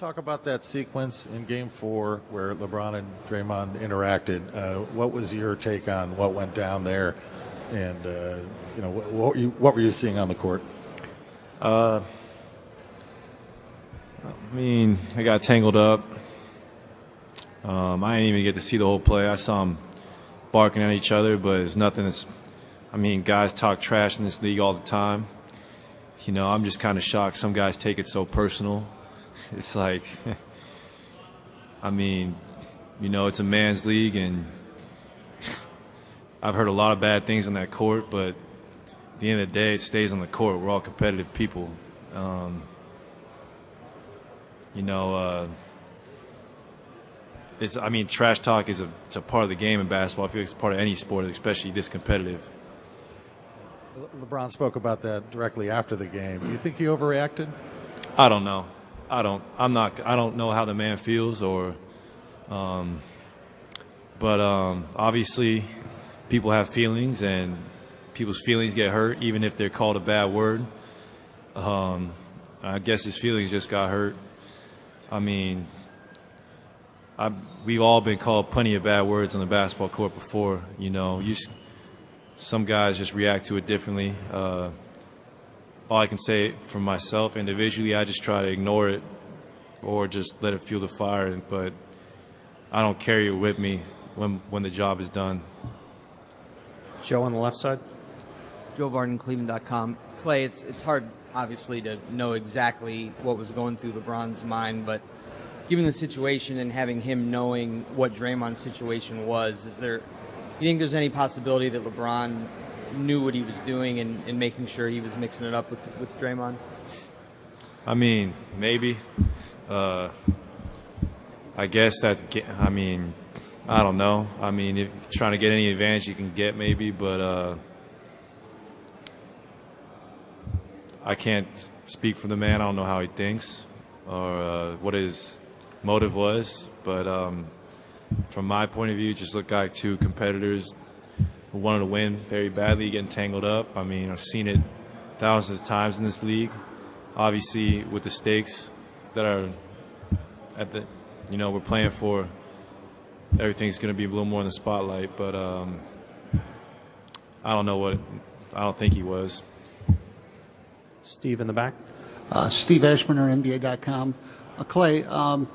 Talk about that sequence in Game 4 where LeBron and Draymond interacted. What was your take on what went down there, and what were you seeing on the court? I mean, I got tangled up. I didn't even get to see the whole play. I saw them barking at each other, but it's nothing that's. I mean, guys talk trash in this league all the time. I'm just kind of shocked some guys take it so personal. It's like, I mean, it's a man's league, and I've heard a lot of bad things on that court, but at the end of the day, it stays on the court. We're all competitive people. Trash talk it's a part of the game in basketball. I feel like it's part of any sport, especially this competitive. LeBron spoke about that directly after the game. Do you think he overreacted? I don't know. I don't know how the man feels, but obviously people have feelings, and people's feelings get hurt even if they're called a bad word. I guess his feelings just got hurt. I mean, we've all been called plenty of bad words on the basketball court before. Some guys just react to it differently. All I can say for myself individually, I just try to ignore it or just let it fuel the fire. But I don't carry it with me when the job is done. Joe on the left side. Joe Varden, Cleveland.com. Klay, it's hard, obviously, to know exactly what was going through LeBron's mind, but given the situation and having him knowing what Draymond's situation was, you think there's any possibility that LeBron knew what he was doing and making sure he was mixing it up with Draymond? I mean, maybe. I guess that's. I mean, I don't know. I mean, if you're trying to get any advantage you can get, maybe, but I can't speak for the man. I don't know how he thinks or what his motive was, but from my point of view, it just looked like two competitors who wanted to win very badly, getting tangled up. I mean, I've seen it thousands of times in this league. Obviously, with the stakes that are we're playing for, everything's going to be a little more in the spotlight. But I don't think he was. Steve in the back. Steve Ashburner, NBA.com. Klay,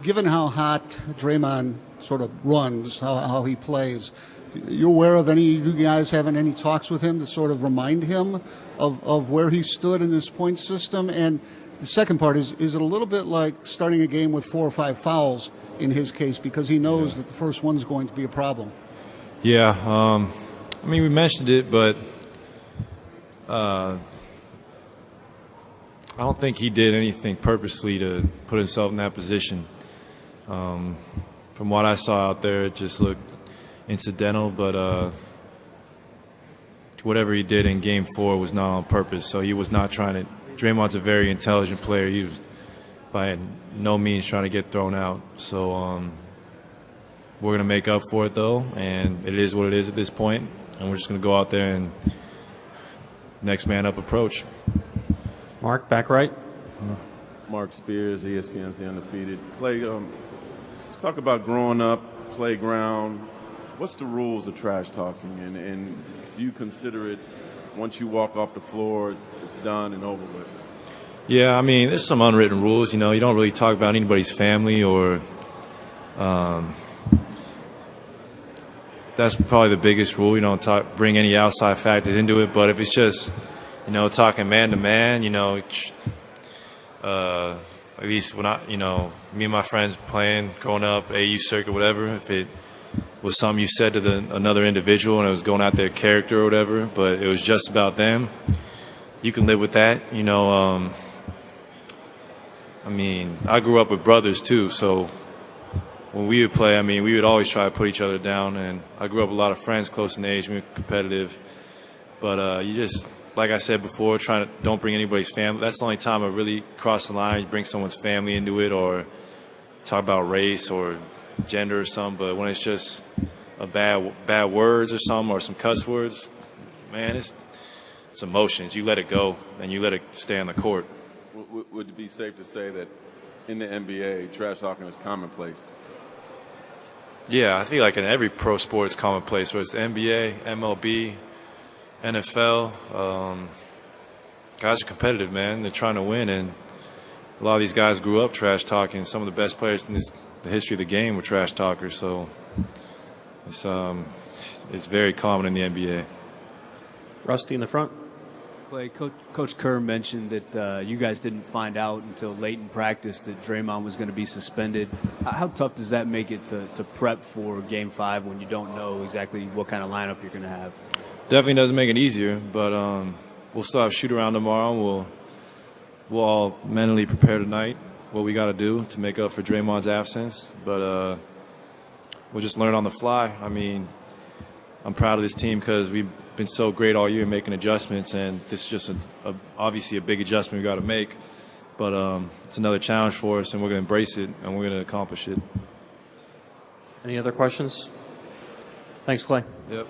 given how hot Draymond sort of runs, how he plays, you aware of any of you guys having any talks with him to sort of remind him of where he stood in this point system? And the second part is it a little bit like starting a game with 4 or 5 fouls in his case, because he knows that the first one's going to be a problem? Yeah, I mean, we mentioned it, but I don't think he did anything purposely to put himself in that position. From what I saw out there, it just looked incidental, but whatever he did in Game 4 was not on purpose. So he was not trying to. Draymond's a very intelligent player. He was by no means trying to get thrown out. So we're going to make up for it, though, and it is what it is at this point, and we're just going to go out there and next man up approach. Mark, back right. Mark Spears, ESPN's The Undefeated. Klay, let's talk about growing up, playground. What's the rules of trash talking, and do you consider it, once you walk off the floor, it's done and over with? Yeah, I mean, there's some unwritten rules. You don't really talk about anybody's family or that's probably the biggest rule. You don't bring any outside factors into it. But if it's just, talking man to man, at least when me and my friends playing, growing up, AU circuit, whatever, if it was something you said to another individual and it was going at their character or whatever, but it was just about them, you can live with that. I mean, I grew up with brothers too, so when we would play, I mean, we would always try to put each other down, and I grew up with a lot of friends close in age, we were competitive, but you just, like I said before, don't bring anybody's family. That's the only time I really cross the line, bring someone's family into it or talk about race or gender or something. But when it's just a bad words or something, or some cuss words, man, it's emotions. You let it go and you let it stay on the court. Would it be safe to say that in the NBA, trash talking is commonplace. Yeah, I feel like in every pro sport it's commonplace, whether it's the NBA, MLB, NFL. Guys are competitive, man. They're trying to win, and a lot of these guys grew up trash talking. Some of the best players in the history of the game were trash talkers, so it's very common in the NBA. Rusty in the front. Klay, Coach Kerr mentioned that you guys didn't find out until late in practice that Draymond was going to be suspended. How tough does that make it to prep for Game 5 when you don't know exactly what kind of lineup you're going to have? Definitely doesn't make it easier, but we'll still have shoot around tomorrow. We'll all mentally prepare tonight what we got to do to make up for Draymond's absence, but we'll just learn on the fly. I mean, I'm proud of this team because we've been so great all year making adjustments, and this is just obviously a big adjustment we got to make. But it's another challenge for us, and we're going to embrace it, and we're going to accomplish it. Any other questions? Thanks, Klay. Yep.